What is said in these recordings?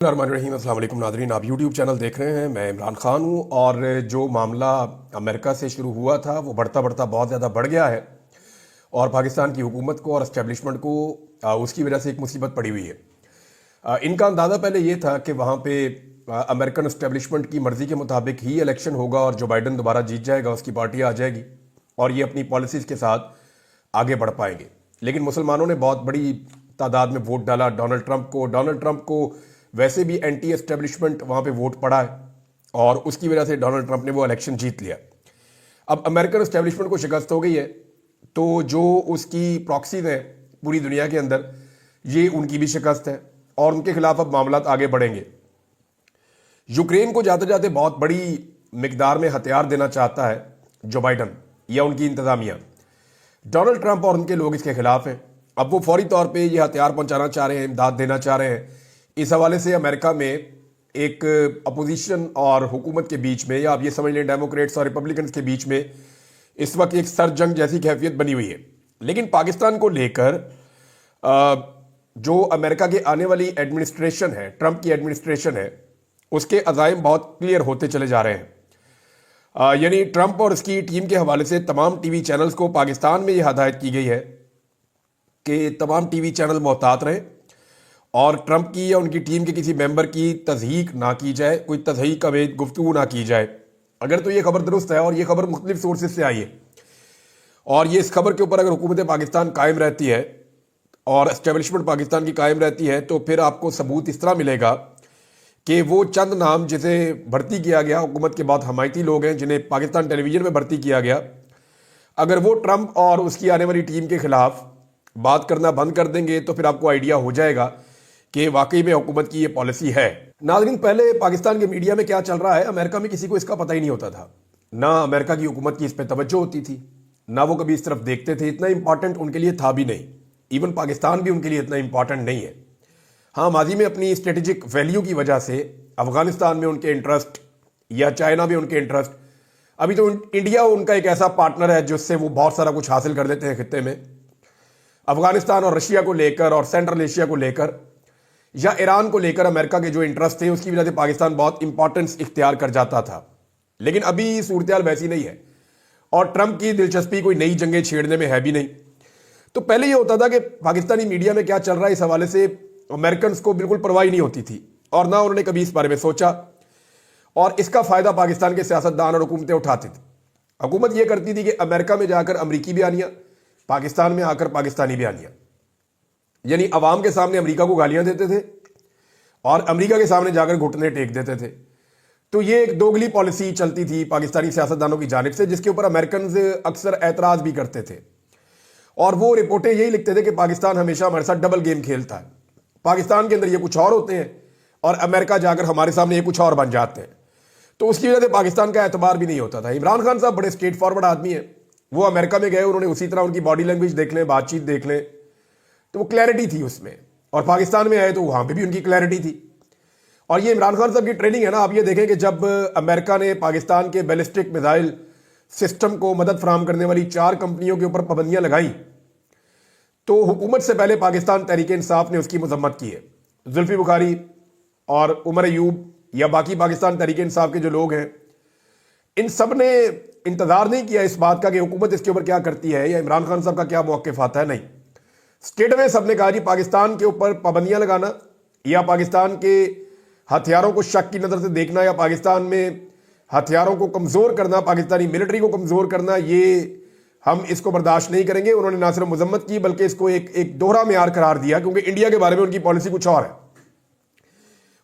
रहीम अस्सलाम वालेकुम नादरीन, आप यूट्यूब चैनल देख रहे हैं। मैं इमरान खान हूँ और जो मामला अमेरिका से शुरू हुआ था वो बढ़ता बढ़ता बहुत ज़्यादा बढ़ गया है और पाकिस्तान की हुकूमत को और इस्टेब्लिशमेंट को उसकी वजह से एक मुसीबत पड़ी हुई है। इनका अंदाज़ा पहले ये था कि वहाँ पे अमेरिकन इस्टेब्लिशमेंट की मर्ज़ी के मुताबिक ही इलेक्शन होगा और जो बाइडन दोबारा जीत जाएगा उसकी पार्टी आ जाएगी और ये अपनी पॉलिसीज़ के साथ आगे बढ़ पाएंगे। लेकिन मुसलमानों ने बहुत बड़ी तादाद में वोट डाला डोनाल्ड ट्रंप को वैसे भी एंटी एस्टेब्लिशमेंट वहाँ पे वोट पड़ा है और उसकी वजह से डोनाल्ड ट्रंप ने वो इलेक्शन जीत लिया। अब अमेरिकन एस्टेब्लिशमेंट को शिकस्त हो गई है तो जो उसकी प्रॉक्सीज हैं पूरी दुनिया के अंदर, ये उनकी भी शिकस्त है और उनके खिलाफ अब मामला आगे बढ़ेंगे। यूक्रेन को जाते जाते बहुत बड़ी मिकदार में हथियार देना चाहता है जो बाइडन या उनकी इंतजामिया। डोनाल्ड ट्रंप और उनके लोग इसके खिलाफ हैं। अब वो फौरी तौर पे ये हथियार पहुंचाना चाह रहे हैं, इमदाद देना चाह रहे हैं। इस हवाले से अमेरिका में एक अपोजिशन और हुकूमत के बीच में, या आप ये समझ लें डेमोक्रेट्स और रिपब्लिकन्स के बीच में इस वक्त एक सर जंग जैसी कैफियत बनी हुई है। लेकिन पाकिस्तान को लेकर जो अमेरिका की आने वाली एडमिनिस्ट्रेशन है, ट्रंप की एडमिनिस्ट्रेशन है, उसके अज़ाइम बहुत क्लियर होते चले जा रहे हैं। यानी ट्रंप और उसकी टीम के हवाले से तमाम टीवी चैनल्स को पाकिस्तान में यह हदायत की गई है कि तमाम टीवी चैनल मोहतात रहें और ट्रंप की या उनकी टीम के किसी मेंबर की तज़हीक ना की जाए, कोई तज़हीक का गुफ्तगू ना की जाए। अगर तो ये खबर दुरुस्त है और ये खबर मुख्तलिफ सोर्सेज से आई है और ये इस खबर के ऊपर अगर हुकूमत पाकिस्तान कायम रहती है और एस्टेब्लिशमेंट पाकिस्तान की कायम रहती है तो फिर आपको सबूत इस तरह मिलेगा कि वो चंद नाम जिसे भर्ती किया गया, हुकूमत के बहुत हमायती लोग हैं जिन्हें पाकिस्तान टेलीविजन में भर्ती किया गया, अगर वो ट्रंप और उसकी आने वाली टीम के खिलाफ बात करना बंद कर देंगे तो फिर आपको आइडिया हो जाएगा कि वाकई में हुकूमत की ये पॉलिसी है। नाज़रीन, पहले पाकिस्तान के मीडिया में क्या चल रहा है, अमेरिका में किसी को इसका पता ही नहीं होता था। ना अमेरिका की हुकूमत की इस पर तवज्जो होती थी, ना वो कभी इस तरफ देखते थे। इतना इंपॉर्टेंट उनके लिए था भी नहीं। इवन पाकिस्तान भी उनके लिए इतना इंपॉर्टेंट नहीं है। हाँ, माजी में अपनी स्ट्रेटेजिक वैल्यू की वजह से अफगानिस्तान में उनके इंटरेस्ट या चाइना में उनके इंटरेस्ट, अभी तो इंडिया उनका एक ऐसा पार्टनर है जिससे वो बहुत सारा कुछ हासिल कर लेते हैं खित्ते में। अफगानिस्तान और रशिया को लेकर और सेंट्रल एशिया को लेकर या ईरान को लेकर अमेरिका के जो इंटरेस्ट थे उसकी वजह से पाकिस्तान बहुत इंपॉर्टेंस इख्तियार कर जाता था। लेकिन अभी सूरत हाल वैसी नहीं है और ट्रंप की दिलचस्पी कोई नई जंगें छेड़ने में है भी नहीं। तो पहले ये होता था कि पाकिस्तानी मीडिया में क्या चल रहा है इस हवाले से अमेरिकन को बिल्कुल परवाह नहीं होती थी और ना उन्होंने कभी इस बारे में सोचा और इसका फायदा पाकिस्तान के सियासतदान और हुकूमतें उठाते थे। हुकूमत ये करती थी कि अमेरिका में जाकर अमरीकी बयानियां, पाकिस्तान में आकर पाकिस्तानी बयानियां, यानी अवाम के सामने अमेरिका को गालियां देते थे और अमेरिका के सामने जाकर घुटने टेक देते थे। तो ये एक दोगली पॉलिसी चलती थी पाकिस्तानी सियासतदानों की जानिब से, जिसके ऊपर अमेरिकन अक्सर एतराज भी करते थे और वो रिपोर्टें यही लिखते थे कि पाकिस्तान हमेशा हमारे साथ डबल गेम खेलता है। पाकिस्तान के अंदर ये कुछ और होते हैं और अमेरिका जाकर हमारे सामने ये कुछ और बन जाते हैं। तो उसकी वजह से पाकिस्तान का एतबार भी नहीं होता था। इमरान खान साहब बड़े स्ट्रेट फॉरवर्ड आदमी हैं। वो अमेरिका में गए, उन्होंने उसी तरह उनकी बॉडी लैंग्वेज देख लें, बातचीत देख लें, तो वो क्लैरिटी थी उसमें। और पाकिस्तान में आए तो वहां पे भी उनकी क्लैरिटी थी। और ये इमरान खान साहब की ट्रेनिंग है ना। आप ये देखें कि जब अमेरिका ने पाकिस्तान के बैलिस्टिक मिसाइल सिस्टम को मदद फराहम करने वाली 4 कंपनियों के ऊपर पाबंदियां लगाई तो हुकूमत से पहले पाकिस्तान तहरीक इंसाफ ने उसकी मजम्मत की है। जुल्फी बुखारी और उमर अयूब या बाकी पाकिस्तान तहरीक इंसाफ के जो लोग हैं, इन सब ने इंतजार नहीं किया इस बात का कि हुकूमत इसके ऊपर क्या करती है या इमरान खान साहब का क्या मौक़िफ़ आता है। नहीं, स्टेट में सबने कहा जी पाकिस्तान के ऊपर पाबंदियां लगाना या पाकिस्तान के हथियारों को शक की नज़र से देखना या पाकिस्तान में हथियारों को कमज़ोर करना, पाकिस्तानी मिलिट्री को कमज़ोर करना, ये हम इसको बर्दाश्त नहीं करेंगे। उन्होंने ना सिर्फ मजम्मत की बल्कि इसको एक दोहरा मेयार करार दिया, क्योंकि इंडिया के बारे में उनकी पॉलिसी कुछ और है।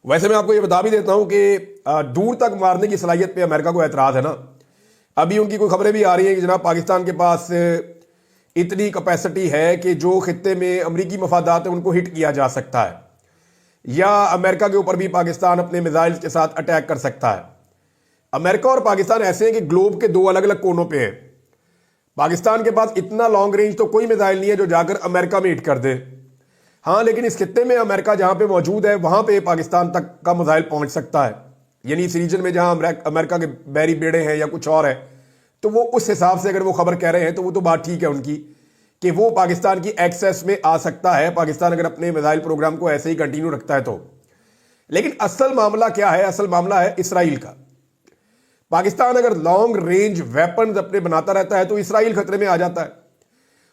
वैसे मैं आपको ये बता भी देता हूं कि दूर तक मारने की सलाहियत पे अमेरिका को एतराज़ है ना। अभी उनकी कोई खबरें भी आ रही हैं कि जनाब पाकिस्तान के पास इतनी कैपेसिटी है कि जो खित्ते में अमरीकी मफादात है उनको हिट किया जा सकता है या अमेरिका के ऊपर भी पाकिस्तान अपने मिसाइल्स के साथ अटैक कर सकता है। अमेरिका और पाकिस्तान ऐसे हैं कि ग्लोब के 2 अलग अलग कोनों पे हैं। पाकिस्तान के पास इतना लॉन्ग रेंज तो कोई मिसाइल नहीं है जो जाकर अमेरिका में हिट कर दे। हाँ, लेकिन इस खित्ते में अमेरिका जहां पे मौजूद है वहां पे पाकिस्तान तक का मिसाइल पहुंच सकता है। यानी इस रीजन में जहां अमेरिका के बैरी बेड़े हैं या कुछ और है, तो वो उस हिसाब से अगर वो खबर कह रहे हैं तो वो तो बात ठीक है उनकी कि वो पाकिस्तान की एक्सेस में आ सकता है, पाकिस्तान अगर अपने मिसाइल प्रोग्राम को ऐसे ही कंटिन्यू रखता है तो। لیکن اصل معاملہ کیا ہے؟ اصل معاملہ ہے اسرائیل کا. پاکستان اگر لانگ رینج ویپنز اپنے بناتا رہتا ہے تو اسرائیل خطرے میں آ جاتا ہے,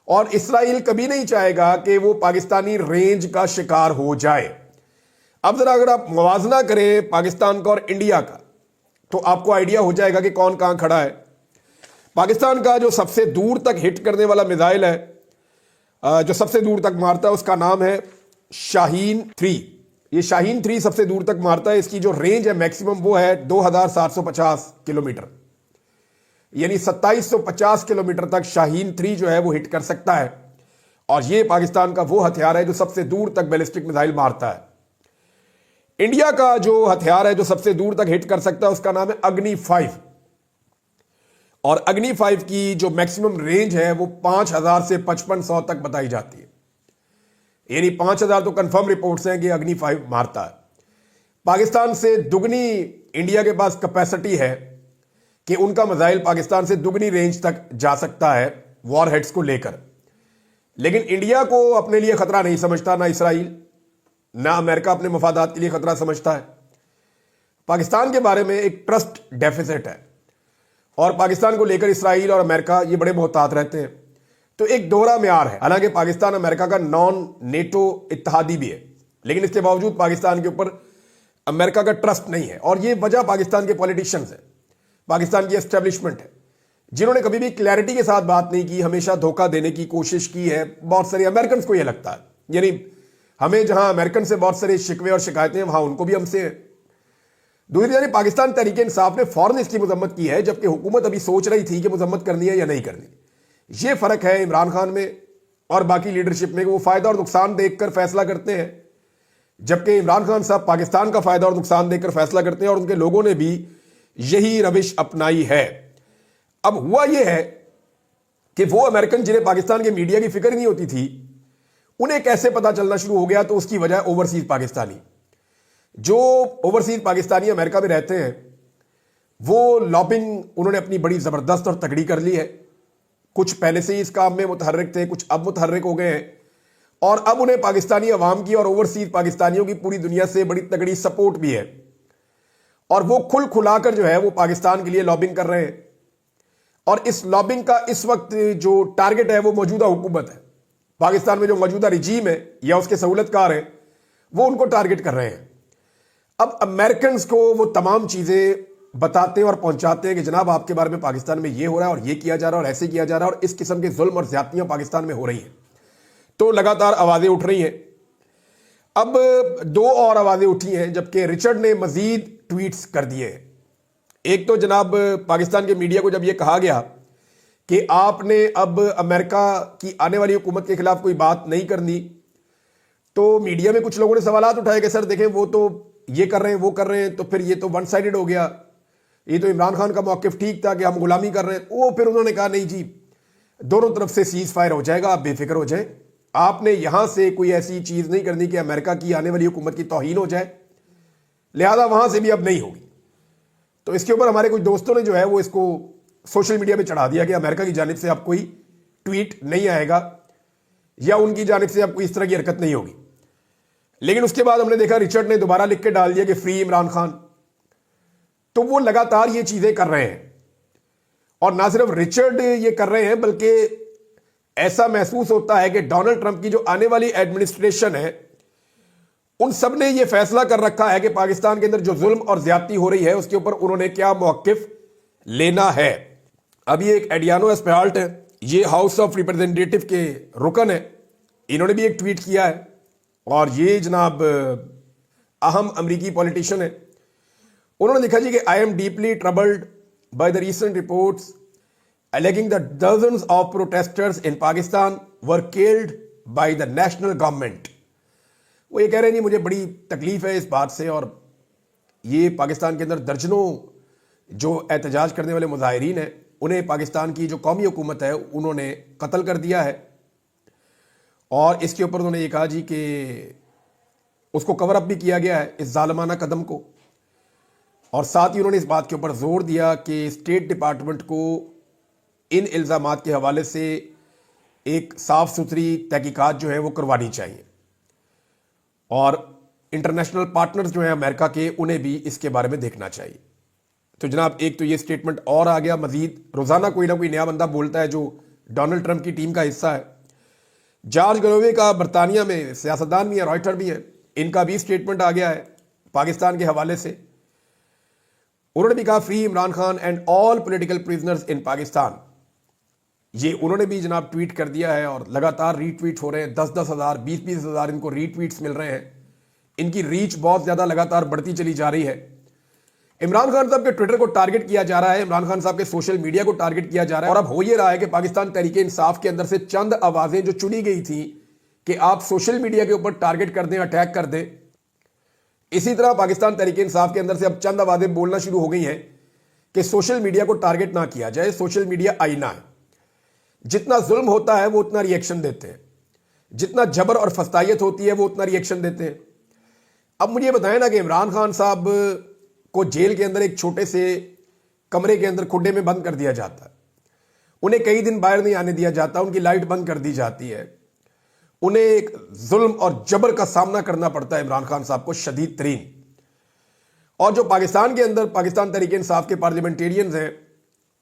اور اسرائیل کبھی نہیں چاہے گا کہ وہ پاکستانی رینج کا شکار ہو جائے. اب ذرا اگر آپ موازنہ کریں پاکستان کا اور انڈیا کا تو آپ کو آئیڈیا ہو جائے گا کہ کون کہاں کھڑا ہے. پاکستان کا جو سب سے دور تک ہٹ کرنے والا میزائل ہے, جو سب سے دور تک مارتا ہے, اس کا نام ہے شاہین 3. یہ شاہین 3 سب سے دور تک مارتا ہے. اس کی جو رینج ہے میکسیمم وہ ہے 2750 کلومیٹر, یعنی 2750 کلومیٹر تک شاہین 3 جو ہے وہ ہٹ کر سکتا ہے. اور یہ پاکستان کا وہ ہتھیار ہے جو سب سے دور تک بیلسٹک میزائل مارتا ہے. انڈیا کا جو ہتھیار ہے جو سب سے دور تک ہٹ کر سکتا ہے اس کا نام ہے اگنی 5, اور اگنی 5 کی جو میکسیمم رینج ہے وہ 5000 سے 5500 تک بتائی جاتی ہے. یعنی 5000 تو کنفرم رپورٹس ہیں کہ اگنی 5 مارتا ہے. پاکستان سے دگنی انڈیا کے پاس کیپیسٹی ہے کہ ان کا میزائل پاکستان سے دگنی رینج تک جا سکتا ہے وار ہیڈز کو لے کر. لیکن انڈیا کو اپنے لیے خطرہ نہیں سمجھتا, نہ اسرائیل, نہ امریکہ اپنے مفادات کے لیے خطرہ سمجھتا ہے. پاکستان کے بارے میں ایک ٹرسٹ ڈیفیسٹ ہے, اور پاکستان کو لے کر اسرائیل اور امریکہ یہ بڑے محتاط رہتے ہیں. تو ایک دوہرا معیار ہے. حالانکہ پاکستان امریکہ کا نان نیٹو اتحادی بھی ہے, لیکن اس کے باوجود پاکستان کے اوپر امریکہ کا ٹرسٹ نہیں ہے. اور یہ وجہ پاکستان کے پولیٹیشینز ہیں, پاکستان کی اسٹیبلشمنٹ ہے, جنہوں نے کبھی بھی کلیئرٹی کے ساتھ بات نہیں کی, ہمیشہ دھوکہ دینے کی کوشش کی ہے. بہت سارے امریکنز کو یہ لگتا ہے, یعنی ہمیں جہاں امریکن سے بہت سارے شکوے اور شکایتیں ہیں وہاں ان کو بھی ہم سے ہیں. دوسری جانب پاکستان تحریک انصاف نے فوراً اس کی مذمت کی ہے, جبکہ حکومت ابھی سوچ رہی تھی کہ مذمت کرنی ہے یا نہیں کرنی. یہ فرق ہے عمران خان میں اور باقی لیڈرشپ میں کہ وہ فائدہ اور نقصان دیکھ کر فیصلہ کرتے ہیں, جبکہ عمران خان صاحب پاکستان کا فائدہ اور نقصان دیکھ کر فیصلہ کرتے ہیں, اور ان کے لوگوں نے بھی یہی روش اپنائی ہے. اب ہوا یہ ہے کہ وہ امریکن جنہیں پاکستان کے میڈیا کی فکر نہیں ہوتی تھی, انہیں کیسے پتا چلنا شروع ہو گیا. تو اس کی وجہ اوورسیز پاکستانی, جو اوورسیز پاکستانی امریکہ میں رہتے ہیں, وہ لابنگ انہوں نے اپنی بڑی زبردست اور تگڑی کر لی ہے. کچھ پہلے سے ہی اس کام میں متحرک تھے, کچھ اب متحرک ہو گئے ہیں, اور اب انہیں پاکستانی عوام کی اور اوورسیز پاکستانیوں کی پوری دنیا سے بڑی تگڑی سپورٹ بھی ہے. اور وہ کھل کھلا کر جو ہے وہ پاکستان کے لیے لابنگ کر رہے ہیں. اور اس لابنگ کا اس وقت جو ٹارگٹ ہے وہ موجودہ حکومت ہے. پاکستان میں جو موجودہ رجیم ہے یا اس کے سہولت کار ہیں وہ ان کو ٹارگٹ کر رہے ہیں. اب امریکنز کو وہ تمام چیزیں بتاتے ہیں اور پہنچاتے ہیں کہ جناب آپ کے بارے میں پاکستان میں یہ ہو رہا ہے, اور یہ کیا جا رہا ہے, اور ایسے کیا جا رہا ہے, اور اس قسم کے ظلم اور زیادتیاں پاکستان میں ہو رہی ہیں. تو لگاتار آوازیں اٹھ رہی ہیں. اب 2 اور آوازیں اٹھی ہیں, جبکہ رچرڈ نے مزید ٹویٹس کر دیے ہیں. ایک تو جناب پاکستان کے میڈیا کو جب یہ کہا گیا کہ آپ نے اب امریکہ کی آنے والی حکومت کے خلاف کوئی بات نہیں کرنی, تو میڈیا میں کچھ لوگوں نے سوالات اٹھائے کہ سر دیکھیں وہ تو یہ کر رہے ہیں, وہ کر رہے ہیں, تو پھر یہ تو ون سائیڈڈ ہو گیا. یہ تو عمران خان کا موقف ٹھیک تھا کہ ہم غلامی کر رہے ہیں. وہ پھر انہوں نے کہا نہیں جی, دونوں طرف سے سیز فائر ہو جائے گا, آپ بے فکر ہو جائیں. آپ نے یہاں سے کوئی ایسی چیز نہیں کرنی کہ امریکہ کی آنے والی حکومت کی توہین ہو جائے, لہذا وہاں سے بھی اب نہیں ہوگی. تو اس کے اوپر ہمارے کچھ دوستوں نے جو ہے وہ اس کو سوشل میڈیا پہ چڑھا دیا کہ امریکہ کی جانب سے اب کوئی ٹویٹ نہیں آئے گا, یا ان کی جانب سے اب کوئی اس طرح کی حرکت نہیں ہوگی. لیکن اس کے بعد ہم نے دیکھا رچرڈ نے دوبارہ لکھ کے ڈال دیا کہ فری عمران خان. تو وہ لگاتار یہ چیزیں کر رہے ہیں, اور نہ صرف رچرڈ یہ کر رہے ہیں بلکہ ایسا محسوس ہوتا ہے کہ ڈونلڈ ٹرمپ کی جو آنے والی ایڈمنسٹریشن ہے ان سب نے یہ فیصلہ کر رکھا ہے کہ پاکستان کے اندر جو ظلم اور زیادتی ہو رہی ہے اس کے اوپر انہوں نے کیا موقف لینا ہے. اب یہ ایک ایڈیانو اسپیالٹ ہے, یہ ہاؤس آف ریپرزینٹیٹو کے رکن ہے, انہوں نے بھی ایک ٹویٹ کیا ہے, اور یہ جناب اہم امریکی پولیٹیشین ہے. انہوں نے لکھا جی کہ I am deeply troubled by the recent reports alleging that dozens of protesters in Pakistan were killed by the national government. وہ یہ کہہ رہے ہیں مجھے بڑی تکلیف ہے اس بات سے, اور یہ پاکستان کے اندر درجنوں جو احتجاج کرنے والے مظاہرین ہیں انہیں پاکستان کی جو قومی حکومت ہے انہوں نے قتل کر دیا ہے. اور اس کے اوپر انہوں نے یہ کہا جی کہ اس کو کور اپ بھی کیا گیا ہے اس ظالمانہ قدم کو, اور ساتھ ہی انہوں نے اس بات کے اوپر زور دیا کہ اسٹیٹ ڈپارٹمنٹ کو ان الزامات کے حوالے سے ایک صاف ستھری تحقیقات جو ہے وہ کروانی چاہیے. اور इंटरनेशनल पार्टनर्स जो हैं अमेरिका के, उन्हें भी इसके बारे में देखना चाहिए। तो जनाब, एक तो ये स्टेटमेंट और आ गया, मजीद रोजाना कोई ना कोई नया बंदा बोलता है जो डोनाल्ड ट्रंप की टीम का हिस्सा है। जॉर्ज गलोवे का बरतानिया में सियासतदान भी है, रॉयटर भी है, इनका भी स्टेटमेंट आ गया है पाकिस्तान के हवाले से। उन्होंने भी कहा free Imran Khan and all political prisoners in Pakistan. ये उन्होंने भी जनाब ट्वीट कर दिया है और लगातार रीट्वीट हो रहे हैं। 10-10 हज़ार, 20-20 हज़ार इनको रीट्वीट्स मिल रहे हैं। इनकी रीच बहुत ज्यादा लगातार बढ़ती चली जा रही है। इमरान खान साहब के ट्विटर को टारगेट किया जा रहा है, इमरान खान साहब के सोशल मीडिया को टारगेट किया जा रहा है। और अब हो ये रहा है कि पाकिस्तान तहरीक इंसाफ के अंदर से चंद आवाजें जो चुनी गई थी कि आप सोशल मीडिया के ऊपर टारगेट कर दें, अटैक कर दें, इसी तरह पाकिस्तान तहरीक इंसाफ के अंदर से अब चंद आवाजें बोलना शुरू हो गई हैं कि सोशल मीडिया को टारगेट ना किया जाए, सोशल मीडिया आईना है। जितना जुल्म होता है वो उतना रिएक्शन देते हैं, जितना जबर और फस्तायत होती है वो उतना रिएक्शन देते हैं। अब मुझे बताएं ना कि इमरान खान साहब को जेल के अंदर एक छोटे से कमरे के अंदर खुड्डे में बंद कर दिया जाता है, उन्हें कई दिन बाहर नहीं आने दिया जाता, उनकी लाइट बंद कर दी जाती है, उन्हें एक जुल्म और जबर का सामना करना पड़ता है इमरान खान साहब को शदीद तरीन। और जो पाकिस्तान के अंदर पाकिस्तान तहरीक इंसाफ के पार्लियामेंटेरियंस हैं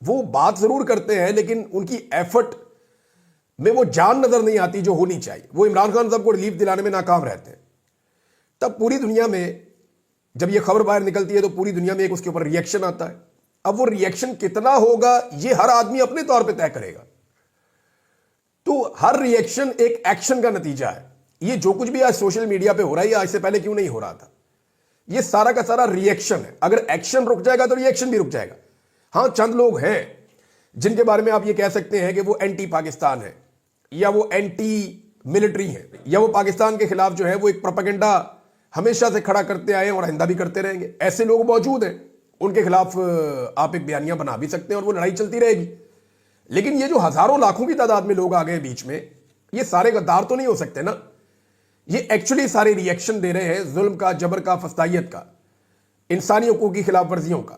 वो बात जरूर करते हैं, लेकिन उनकी एफर्ट में वो जान नजर नहीं आती जो होनी चाहिए। वो इमरान खान साहब को रिलीफ दिलाने में नाकाम रहते हैं। तब पूरी दुनिया में जब ये खबर बाहर निकलती है तो पूरी दुनिया में एक उसके ऊपर रिएक्शन आता है। अब वो रिएक्शन कितना होगा ये हर आदमी अपने तौर पे तय करेगा। तो हर रिएक्शन एक एक्शन का नतीजा है। ये जो कुछ भी आज सोशल मीडिया पे हो रहा है, आज से पहले क्यों नहीं हो रहा था? ये सारा का सारा रिएक्शन है। अगर एक्शन रुक जाएगा तो रिएक्शन भी रुक जाएगा। हां, चंद लोग हैं जिनके बारे में आप ये कह सकते हैं कि वो एंटी पाकिस्तान है, या वो एंटी मिलिट्री है, या वो पाकिस्तान के खिलाफ जो है वो एक प्रोपेगेंडा हमेशा से खड़ा करते आए और आइंदा भी करते रहेंगे। ऐसे लोग मौजूद हैं, उनके खिलाफ आप एक बयानिया बना भी सकते हैं और वो लड़ाई चलती रहेगी। लेकिन ये जो हजारों लाखों की तादाद में लोग आ गए बीच में, ये सारे गद्दार तो नहीं हो सकते ना। ये एक्चुअली सारे रिएक्शन दे रहे हैं जुल्म का, जबर का, फस्तायत का, इंसानी हकूक की खिलाफ वर्जियों का।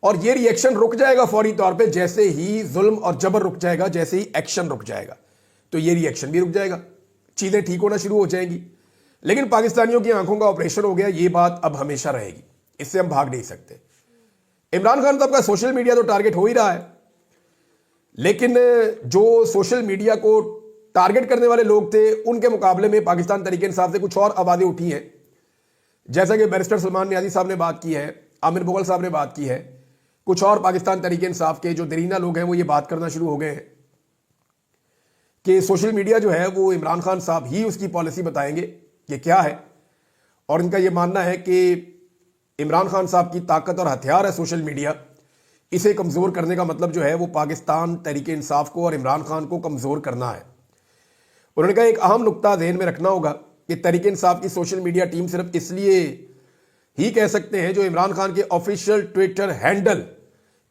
और ये रिएक्शन रुक जाएगा फौरी तौर पे जैसे ही जुल्म और जबर रुक जाएगा, जैसे ही एक्शन रुक जाएगा तो ये रिएक्शन भी रुक जाएगा, चीजें ठीक होना शुरू हो जाएंगी। लेकिन पाकिस्तानियों की आंखों का ऑपरेशन हो गया, ये बात अब हमेशा रहेगी, इससे हम भाग नहीं सकते। इमरान खान साहब का सोशल मीडिया तो टारगेट हो ही रहा है, लेकिन जो सोशल मीडिया को टारगेट करने वाले लोग थे उनके मुकाबले में पाकिस्तान तहरीक इंसाफ से कुछ और आवाजें उठी हैं। जैसा कि बैरिस्टर सलमान नियाज़ी साहब ने बात की है, आमिर मुगल साहब ने बात की है, कुछ और पाकिस्तान तहरीक इंसाफ के जो दरीना लोग हैं वो ये बात करना शुरू हो गए हैं कि सोशल मीडिया जो है वो इमरान खान साहब ही उसकी पॉलिसी बताएंगे कि क्या है। और इनका ये मानना है कि इमरान खान साहब की ताकत और हथियार है सोशल मीडिया, इसे कमजोर करने का मतलब जो है वो पाकिस्तान तहरीक इंसाफ को और इमरान खान को कमजोर करना है। उन्होंने कहा एक अहम नुक्ता ध्यान में रखना होगा कि तहरीक इंसाफ की सोशल मीडिया टीम सिर्फ इसलिए ही कह सकते हैं जो इमरान खान के ऑफिशियल ट्विटर हैंडल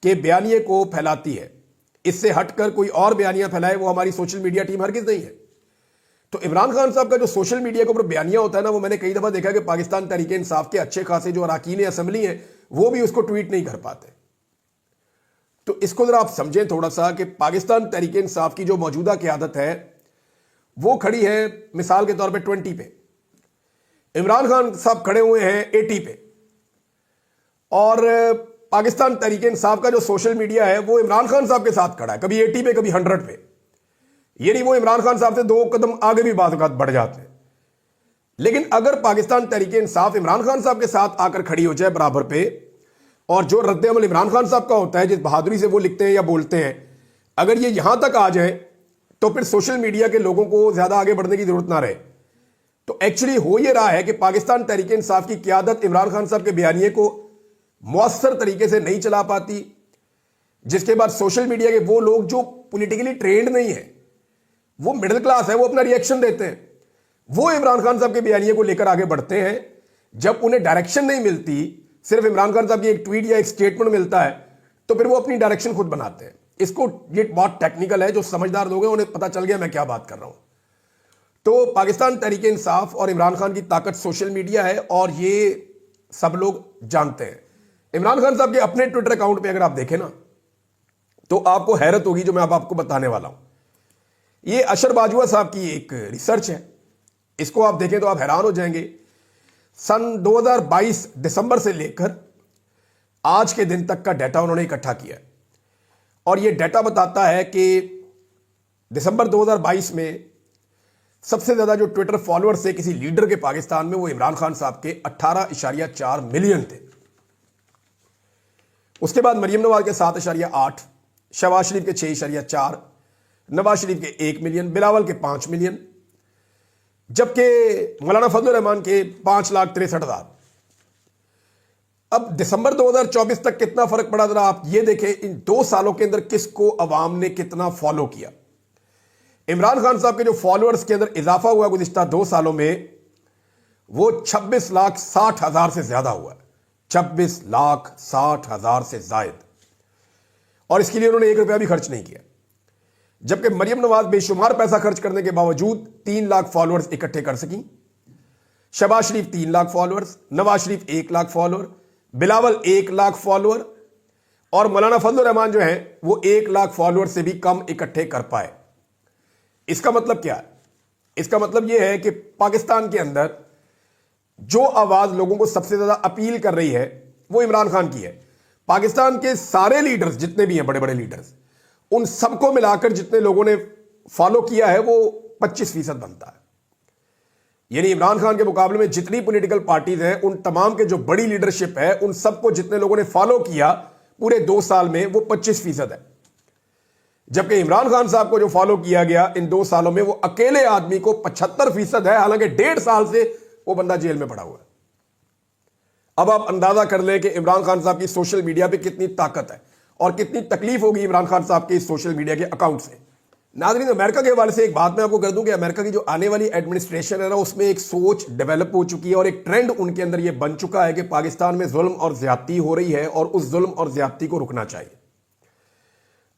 के बयानिए को फैलाती है, इससे हटकर कोई और बयानिया फैलाए वो हमारी सोशल मीडिया टीम हरगिज नहीं है। तो इमरान खान साहब का जो सोशल मीडिया के ऊपर बयानिया होता है ना, वो मैंने कई दफा देखा कि पाकिस्तान तहरीक इंसाफ के अच्छे खासे जो अरकान असेंबली हैं वो भी उसको ट्वीट नहीं कर पाते। तो इसको जरा आप समझें थोड़ा सा कि पाकिस्तान तहरीक इंसाफ की जो मौजूदा क़यादत है वो खड़ी है मिसाल के तौर पे 20 पे, इमरान खान साहब खड़े हुए हैं 80 पे, और पाकिस्तान तहरीक इंसाफ का जो सोशल मीडिया है वो इमरान खान साहब के साथ खड़ा है, कभी 80 पे कभी 100 पे। ये नहीं वो इमरान खान साहब से 2 कदम आगे भी बात बढ़ जाते हैं। लेकिन अगर पाकिस्तान तहरीक इंसाफ इमरान खान साहब के साथ आकर खड़ी हो जाए बराबर पे, और जो रद्द-ए-अमल इमरान खान साहब का होता है जिस बहादुरी से वो लिखते हैं या बोलते हैं, अगर ये यहां तक आ जाए तो फिर सोशल मीडिया के लोगों को ज्यादा आगे बढ़ने की जरूरत ना रहे। तो एक्चुअली हो ये रहा है कि पाकिस्तान तहरीक इंसाफ की क्यादत इमरान खान साहब के बयानिए को मौसर तरीके से नहीं चला पाती, जिसके बाद सोशल मीडिया के वो लोग जो पॉलिटिकली ट्रेंड नहीं है, वो मिडिल क्लास है, वो अपना रिएक्शन देते हैं, वो इमरान खान साहब के बयानिए को लेकर आगे बढ़ते हैं। जब उन्हें डायरेक्शन नहीं मिलती, सिर्फ इमरान खान साहब की एक ट्वीट या एक स्टेटमेंट मिलता है, तो फिर वो अपनी डायरेक्शन खुद बनाते हैं। इसको ये बहुत टेक्निकल है, जो समझदार लोग हैं उन्हें पता चल गया मैं क्या बात कर रहा हूं। तो पाकिस्तान तहरीक इंसाफ और इमरान खान की ताकत सोशल मीडिया है और ये सब लोग जानते हैं। इमरान खान साहब के अपने ट्विटर अकाउंट पे अगर आप देखें ना तो आपको हैरत होगी जो मैं अब आपको बताने वाला हूं। ये अशर बाजुआ साहब की एक रिसर्च है, इसको आप देखें तो आप हैरान हो जाएंगे सन 2022 दिसंबर से लेकर आज के दिन तक का डाटा उन्होंने इकट्ठा किया है और यह डाटा बताता है कि दिसंबर 2022 में सबसे ज्यादा जो ट्विटर फॉलोअर्स थे किसी लीडर के पाकिस्तान में, वो इमरान खान साहब के 18.4 मिलियन थे। उसके बाद मरियम नवाज के 7.8, शहबाज शरीफ के 6.4, नवाज शरीफ के 1 मिलियन, बिलावल के 5 मिलियन, जबकि मौलाना फजल रहमान के 5,63,000। अब दिसंबर 2024 तक कितना फर्क पड़ा, जरा आप ये देखें इन 2 सालों के अंदर किसको अवाम ने कितना फॉलो किया। इमरान खान साहब के जो फॉलोअर्स के अंदर इजाफा हुआ गुज़िश्ता 2 सालों में, वो 26,60,000 से ज्यादा हुआ है, 26,60,000 से जायद, और इसके लिए उन्होंने 1 रुपया भी खर्च नहीं किया। जबकि मरियम नवाज बेशुमार पैसा खर्च करने के बावजूद 3 लाख फॉलोअर्स इकट्ठे कर सकी, शहबाज शरीफ 3 lakh followers, Nawaz Sharif 1 lakh follower, Bilawal 1 lakh follower, और मौलाना फजल रहमान जो है वो 1 लाख फॉलोअर से भी कम इकट्ठे कर पाए। इसका मतलब क्या है? इसका मतलब यह है कि पाकिस्तान के अंदर जो आवाज लोगों को सबसे ज्यादा अपील कर रही है वो इमरान खान की है। पाकिस्तान के सारे लीडर्स जितने भी हैं, बड़े बड़े लीडर्स, उन सबको मिलाकर जितने लोगों ने फॉलो किया है वो 25% बनता है। यानी इमरान खान के मुकाबले में जितनी पॉलिटिकल पार्टीज हैं, उन तमाम के जो बड़ी लीडरशिप है, उन सबको जितने लोगों ने फॉलो किया पूरे 2 साल में, वो 25% है। जबकि इमरान खान साहब को जो फॉलो किया गया इन 2 सालों में, वो अकेले आदमी को 75% है, हालांकि 1.5 साल से वो बंदा जेल में पड़ा हुआ है। अब आप अंदाजा कर लें कि इमरान खान साहब की सोशल मीडिया पे कितनी ताकत है और कितनी तकलीफ होगी इमरान खान साहब के इस सोशल मीडिया के अकाउंट से। नाज़रीन, अमेरिका के हवाले से एक बात मैं आपको कर दूं कि अमेरिका की जो आने वाली एडमिनिस्ट्रेशन है ना, उसमें एक सोच डेवलप हो चुकी है और एक ट्रेंड उनके अंदर यह बन चुका है कि पाकिस्तान में जुल्म और ज्यादती हो रही है और उस जुल्म और ज्यादती को रुकना चाहिए।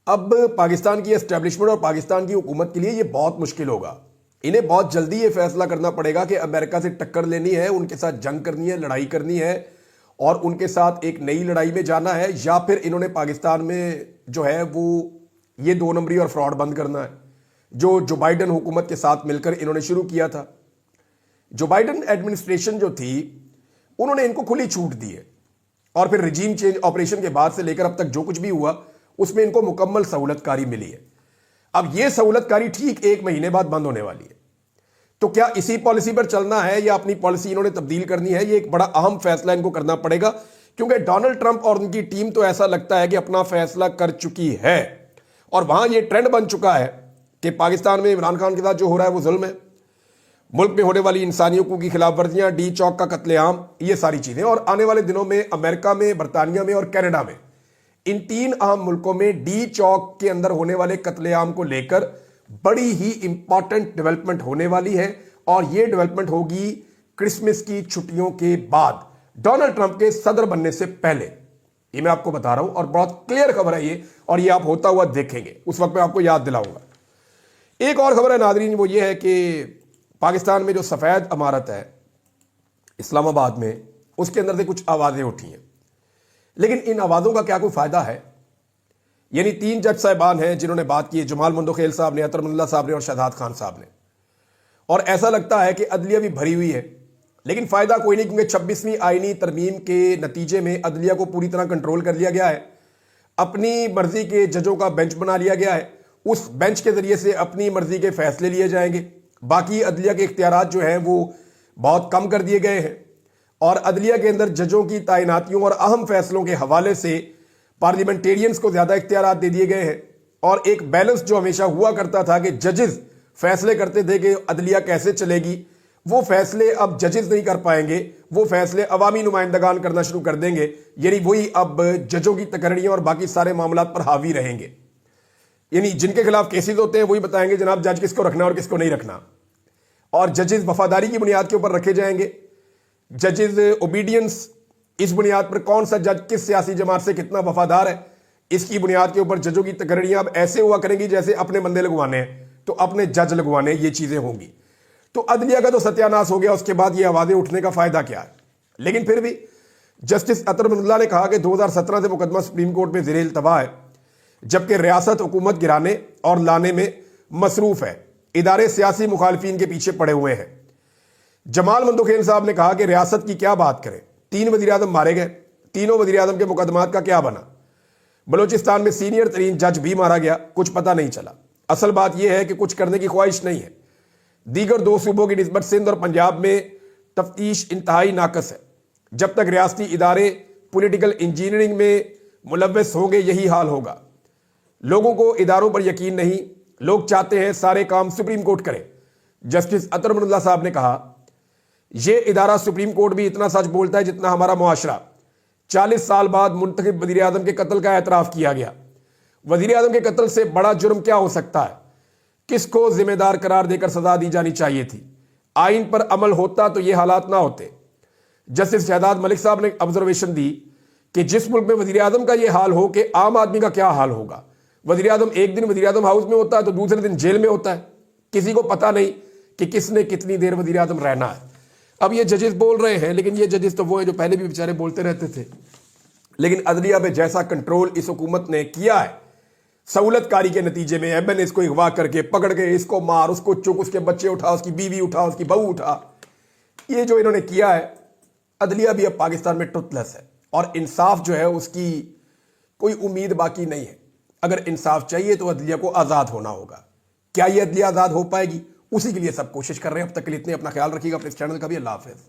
अब पाकिस्तान की एस्टेब्लिशमेंट और पाकिस्तान की हुकूमत के लिए यह बहुत मुश्किल होगा। इन्हें बहुत जल्दी ये फैसला करना पड़ेगा कि अमेरिका से टक्कर लेनी है, उनके साथ जंग करनी है, लड़ाई करनी है और उनके साथ एक नई लड़ाई में जाना है, या फिर इन्होंने पाकिस्तान में जो है वो ये 2 नंबरी और फ्रॉड बंद करना है जो बाइडन हुकूमत के साथ मिलकर इन्होंने शुरू किया था। जो बाइडन एडमिनिस्ट्रेशन जो थी, उन्होंने इनको खुली छूट दी है और फिर रिजीम चेंज ऑपरेशन के बाद से लेकर अब तक जो कुछ भी हुआ उसमें इनको मुकम्मल सहूलतकारी मिली है। अब यह सहूलतकारी ठीक 1 महीने बाद बंद होने वाली है। तो क्या इसी पॉलिसी पर चलना है या अपनी पॉलिसी इन्होंने तब्दील करनी है? ये एक बड़ा अहम फैसला इनको करना पड़ेगा, क्योंकि डोनाल्ड ट्रंप और उनकी टीम तो ऐसा लगता है कि अपना फैसला कर चुकी है और वहां ये ट्रेंड बन चुका है कि पाकिस्तान में इमरान खान के साथ जो हो रहा है वो जुल्म है, मुल्क में होने वाली इंसानियों की खिलाफ वर्जियां, डी चौक का कत्लेआम, ये सारी चीजें। और आने वाले दिनों में अमेरिका में, बरतानिया में और कनाडा में, इन 3 अहम मुल्कों में डी चौक के अंदर होने वाले कत्लेआम को लेकर बड़ी ही इंपॉर्टेंट डेवलपमेंट होने वाली है और यह डेवलपमेंट होगी क्रिसमस की छुट्टियों के बाद, डोनाल्ड ट्रंप के सदर बनने से पहले। ये मैं आपको बता रहा हूं और बहुत क्लियर खबर है ये, और ये आप होता हुआ देखेंगे, उस वक्त मैं आपको याद दिलाऊंगा। एक और खबर है नाज़रीन, वो ये है कि पाकिस्तान में जो सफेद इमारत है इस्लामाबाद में, उसके अंदर से कुछ आवाजें उठी हैं, लेकिन इन आवाजों का क्या कोई फायदा है? यानी 3 जज साहिबान हैं जिन्होंने बात की, जमाल मुंदोखेल साहब ने, अतर मुल्ला साहब ने और शहजाद खान साहब ने, और ऐसा लगता है कि अदलिया भी भरी हुई है, लेकिन फायदा कोई नहीं, क्योंकि 26वीं आईनी तरमीम के नतीजे में अदलिया को पूरी तरह कंट्रोल कर लिया गया है। अपनी मर्जी के जजों का बेंच बना लिया गया है, उस बेंच के जरिए से अपनी मर्जी के फैसले लिए जाएंगे। बाकी अदलिया के इख्तियारात जो हैं वो बहुत कम कर दिए गए हैं और अदलिया के अंदर जजों की तैनातियों और अहम फैसलों के हवाले से पार्लियामेंटेरियंस को ज्यादा इख्तियारात दे दिए गए हैं। और एक बैलेंस जो हमेशा हुआ करता था कि जजेस फैसले करते थे कि अदलिया कैसे चलेगी, वो फैसले अब जजेस नहीं कर पाएंगे, वो फैसले अवामी नुमाइंदगान करना शुरू कर देंगे। यानी वही अब जजों की तकरीरें और बाकी सारे मामलात पर हावी रहेंगे। यानी जिनके खिलाफ केसेस होते हैं वही बताएंगे जनाब जज किसको रखना और किसको नहीं रखना, और जजेस वफादारी की बुनियाद के ऊपर रखे जाएंगे। जजेस ओबीडियंस, इस बुनियाद पर कौन सा जज किस सियासी जमात से कितना वफादार है, इसकी बुनियाद के ऊपर जजों की तकरीरें अब ऐसे हुआ करेंगी जैसे अपने बंदे लगवाने हैं तो अपने जज लगवाने, ये चीजें होंगी। तो अदलिया का तो सत्यानाश हो गया, उसके बाद ये आवाजें उठने का फायदा क्या है? लेकिन फिर भी जस्टिस अतर मुल्ला ने कहा कि 2017 से मुकदमा सुप्रीम कोर्ट में ज़ेरे इल्तवा है, जबकि रियासत हुकूमत गिराने और लाने में मसरूफ है, इदारे सियासी मुखालफिन के पीछे पड़े हुए हैं। जमाल मंदोखेन साहब ने कहा कि रियासत की क्या बात करें, 3 वजीर आजम मारे गए, तीनों वजीर आजम के मुकदमात का क्या बना। बलूचिस्तान में सीनियर तरीन जज भी मारा गया, कुछ पता नहीं चला। असल बात यह है कि कुछ करने की ख्वाहिश नहीं है। दीगर 2 सूबों की निस्बत सिंध और पंजाब में तफ्तीश इंतहाई नाकस है। जब तक रियासती इदारे पॉलिटिकल इंजीनियरिंग में मुलव्वस होंगे यही हाल होगा। लोगों को इदारों पर यकीन नहीं, लोग चाहते हैं सारे काम सुप्रीम कोर्ट करे। जस्टिस अतर मनुल्लाह साहब ने कहा, यह इदारा सुप्रीम कोर्ट भी इतना सच बोलता है जितना हमारा मुआशरा। 40 साल बाद मुंतखब वजीर आजम के कत्ल का एतराफ किया गया। वजीर आजम के कत्ल से बड़ा जुर्म क्या हो सकता है? किसको जिम्मेदार करार देकर सजा दी जानी चाहिए थी? आइन पर अमल होता तो ये हालात ना होते। जस्टिस शहजाद मलिक साहब ने ऑब्जर्वेशन दी कि जिस मुल्क में वजीर आजम का ये हाल हो कि आम आदमी का क्या हाल होगा। वजीर आजम एक दिन वजीर आजम हाउस में होता है तो दूसरे दिन जेल में होता है, किसी को पता नहीं कि किसने कितनी देर वजीर आजम रहना है। अब ये जजेस बोल रहे हैं, लेकिन ये जजेस तो वो हैं जो पहले भी बेचारे बोलते रहते थे। लेकिन अदलिया पे जैसा कंट्रोल इस हुकूमत ने किया है, सहूलतकारी के नतीजे में एमएनए इसको अगवा करके पकड़ के इसको मार, उसको चुक, उसके बच्चे उठा, उसकी बीवी उठा, उसकी बहू उठा, ये जो इन्होंने किया है, अदलिया भी अब पाकिस्तान में टुथलेस है और इंसाफ जो है उसकी कोई उम्मीद बाकी नहीं है। अगर इंसाफ चाहिए तो अदलिया को आज़ाद होना होगा। क्या ये अदलिया आज़ाद हो पाएगी? उसी के लिए सब कोशिश कर रहे हैं। अब तक के लिए इतने, अपना ख्याल रखिएगा, अपने इस चैनल का भी। अल्लाह हाफिज़।